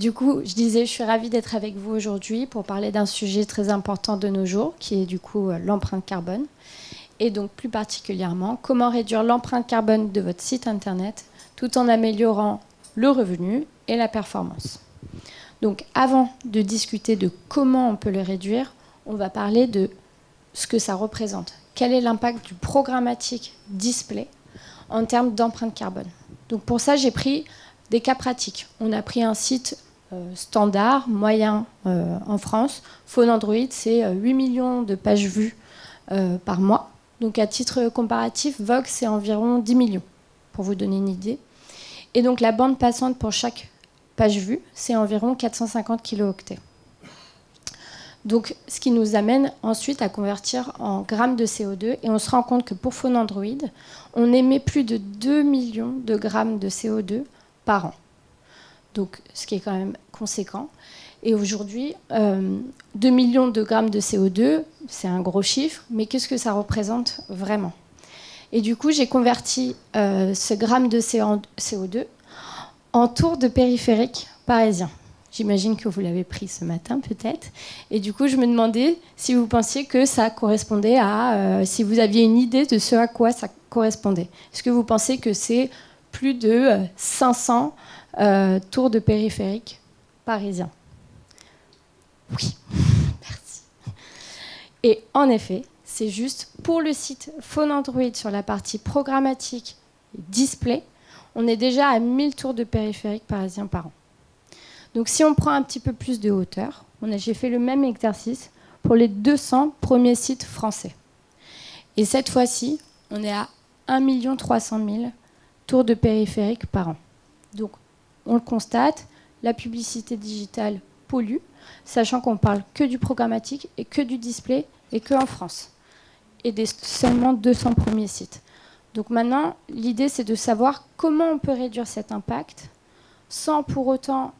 Du coup, je disais, je suis ravie d'être avec vous aujourd'hui pour parler d'un sujet très important de nos jours, qui est du coup l'empreinte carbone. Et donc plus particulièrement, comment réduire l'empreinte carbone de votre site internet tout en améliorant le revenu et la performance. Donc avant de discuter de comment on peut le réduire, on va parler de ce que ça représente. Quel est l'impact du programmatique display en termes d'empreinte carbone? Donc pour ça, j'ai pris des cas pratiques. On a pris un site standard, moyen en France. Phone Android, c'est 8 millions de pages vues par mois. Donc à titre comparatif, Vogue, c'est environ 10 millions, pour vous donner une idée. Et donc la bande passante pour chaque page vue, c'est environ 450 kilooctets. Donc ce qui nous amène ensuite à convertir en grammes de CO2. Et on se rend compte que pour Phone Android, on émet plus de 2 millions de grammes de CO2 par an. Donc ce qui est quand même conséquent. Et aujourd'hui, 2 millions de grammes de CO2, c'est un gros chiffre, mais qu'est-ce que ça représente vraiment? Et du coup, j'ai converti ce gramme de CO2 en tour de périphérique parisien. J'imagine que vous l'avez pris ce matin, peut-être. Et du coup, je me demandais si vous pensiez que ça correspondait à... si vous aviez une idée de ce à quoi ça correspondait. Est-ce que vous pensez que c'est plus de 500 tours de périphérique parisien? Oui, merci. Et en effet, c'est juste pour le site Phone Android sur la partie programmatique et display, on est déjà à 1000 tours de périphérique parisien par an. Donc si on prend un petit peu plus de hauteur, j'ai fait le même exercice pour les 200 premiers sites français. Et cette fois-ci, on est à 1 300 000 tours de périphérique par an. Donc on le constate, la publicité digitale pollue, sachant qu'on parle que du programmatique et que du display et que en France. Et des seulement 200 premiers sites. Donc maintenant, l'idée, c'est de savoir comment on peut réduire cet impact sans pour autant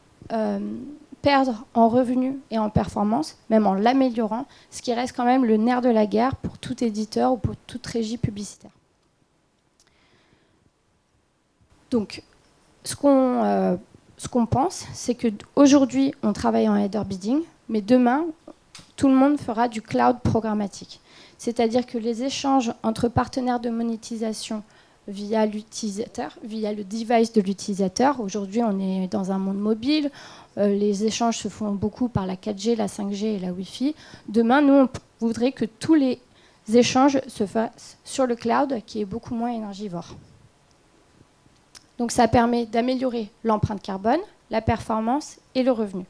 perdre en revenus et en performance, même en l'améliorant, ce qui reste quand même le nerf de la guerre pour tout éditeur ou pour toute régie publicitaire. Donc, ce qu'on pense, c'est qu'aujourd'hui, on travaille en header bidding, mais demain, tout le monde fera du cloud programmatique. C'est-à-dire que les échanges entre partenaires de monétisation via l'utilisateur, via le device de l'utilisateur. Aujourd'hui, on est dans un monde mobile. Les échanges se font beaucoup par la 4G, la 5G et la Wi-Fi. Demain, nous, on voudrait que tous les échanges se fassent sur le cloud, qui est beaucoup moins énergivore. Donc, ça permet d'améliorer l'empreinte carbone, la performance et le revenu.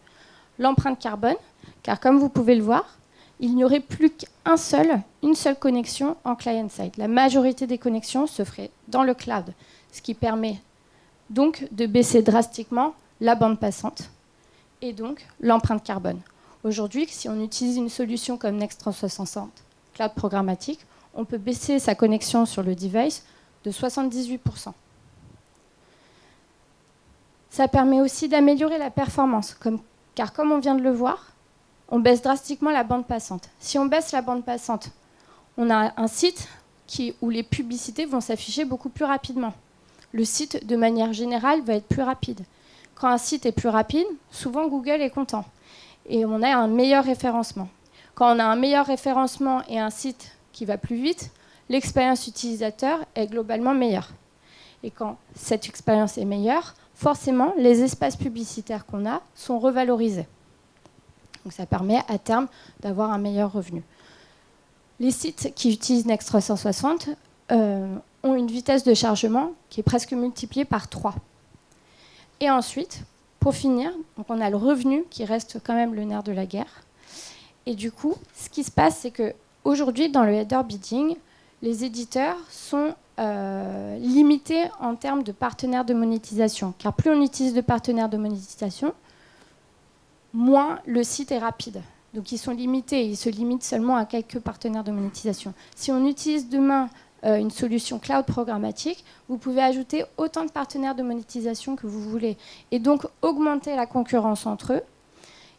L'empreinte carbone, car comme vous pouvez le voir, il n'y aurait plus une seule connexion en client-side. La majorité des connexions se feraient dans le cloud, ce qui permet donc de baisser drastiquement la bande passante et donc l'empreinte carbone. Aujourd'hui, si on utilise une solution comme Next 360, cloud programmatique, on peut baisser sa connexion sur le device de 78%. Ça permet aussi d'améliorer la performance, car comme on vient de le voir, on baisse drastiquement la bande passante. Si on baisse la bande passante, on a un site où les publicités vont s'afficher beaucoup plus rapidement. Le site, de manière générale, va être plus rapide. Quand un site est plus rapide, souvent Google est content. Et on a un meilleur référencement. Quand on a un meilleur référencement et un site qui va plus vite, l'expérience utilisateur est globalement meilleure. Et quand cette expérience est meilleure, forcément, les espaces publicitaires qu'on a sont revalorisés. Donc ça permet à terme d'avoir un meilleur revenu. Les sites qui utilisent Next 360 ont une vitesse de chargement qui est presque multipliée par 3. Et ensuite, pour finir, donc on a le revenu qui reste quand même le nerf de la guerre. Et du coup, ce qui se passe, c'est qu'aujourd'hui, dans le header bidding, les éditeurs sont limités en termes de partenaires de monétisation. Car plus on utilise de partenaires de monétisation, moins le site est rapide. Donc ils sont limités, ils se limitent seulement à quelques partenaires de monétisation. Si on utilise demain une solution cloud programmatique, vous pouvez ajouter autant de partenaires de monétisation que vous voulez. Et donc augmenter la concurrence entre eux,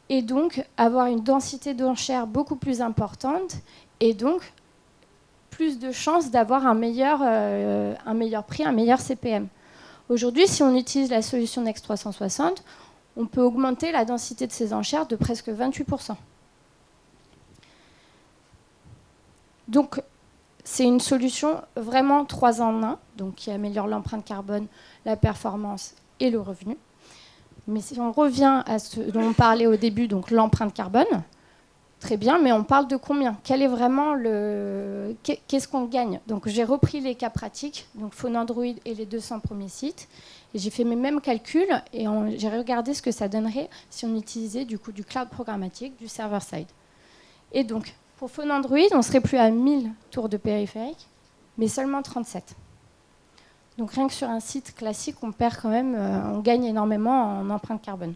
et donc avoir une densité d'enchères beaucoup plus importante, et donc plus de chances d'avoir un meilleur prix, un meilleur CPM. Aujourd'hui, si on utilise la solution Next 360, on peut augmenter la densité de ces enchères de presque 28%. Donc, c'est une solution vraiment 3 en 1, donc qui améliore l'empreinte carbone, la performance et le revenu. Mais si on revient à ce dont on parlait au début, donc l'empreinte carbone, très bien, mais on parle de combien? Quel est vraiment le... Qu'est-ce qu'on gagne? Donc j'ai repris les cas pratiques, donc Phone Android et les 200 premiers sites, et j'ai fait mes mêmes calculs, et j'ai regardé ce que ça donnerait si on utilisait du coup du cloud programmatique, du server-side. Et donc, pour Phone Android, on ne serait plus à 1000 tours de périphérique, mais seulement 37. Donc rien que sur un site classique, on perd quand même, on gagne énormément en empreinte carbone.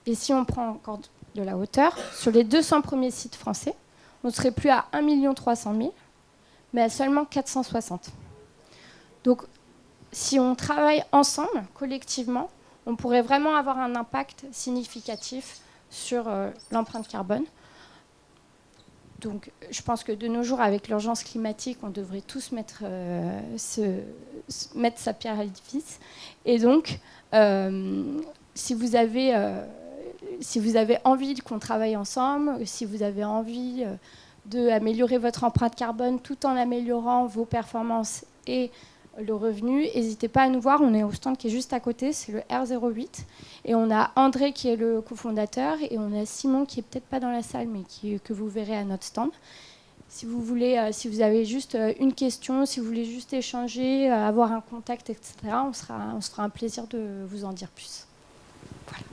Et si on prend encore de la hauteur, sur les 200 premiers sites français, on ne serait plus à 1 300 000, mais à seulement 460. Donc si on travaille ensemble, collectivement, on pourrait vraiment avoir un impact significatif sur l'empreinte carbone. Donc, je pense que de nos jours, avec l'urgence climatique, on devrait tous mettre sa pierre à l'édifice. Et donc, si vous avez envie qu'on travaille ensemble, si vous avez envie d'améliorer votre empreinte carbone tout en améliorant vos performances et le revenu, n'hésitez pas à nous voir. On est au stand qui est juste à côté, c'est le R08. Et on a André qui est le cofondateur et on a Simon qui est peut-être pas dans la salle, mais que vous verrez à notre stand. Si vous voulez, si vous avez juste une question, si vous voulez juste échanger, avoir un contact, etc., on se fera un plaisir de vous en dire plus. Voilà.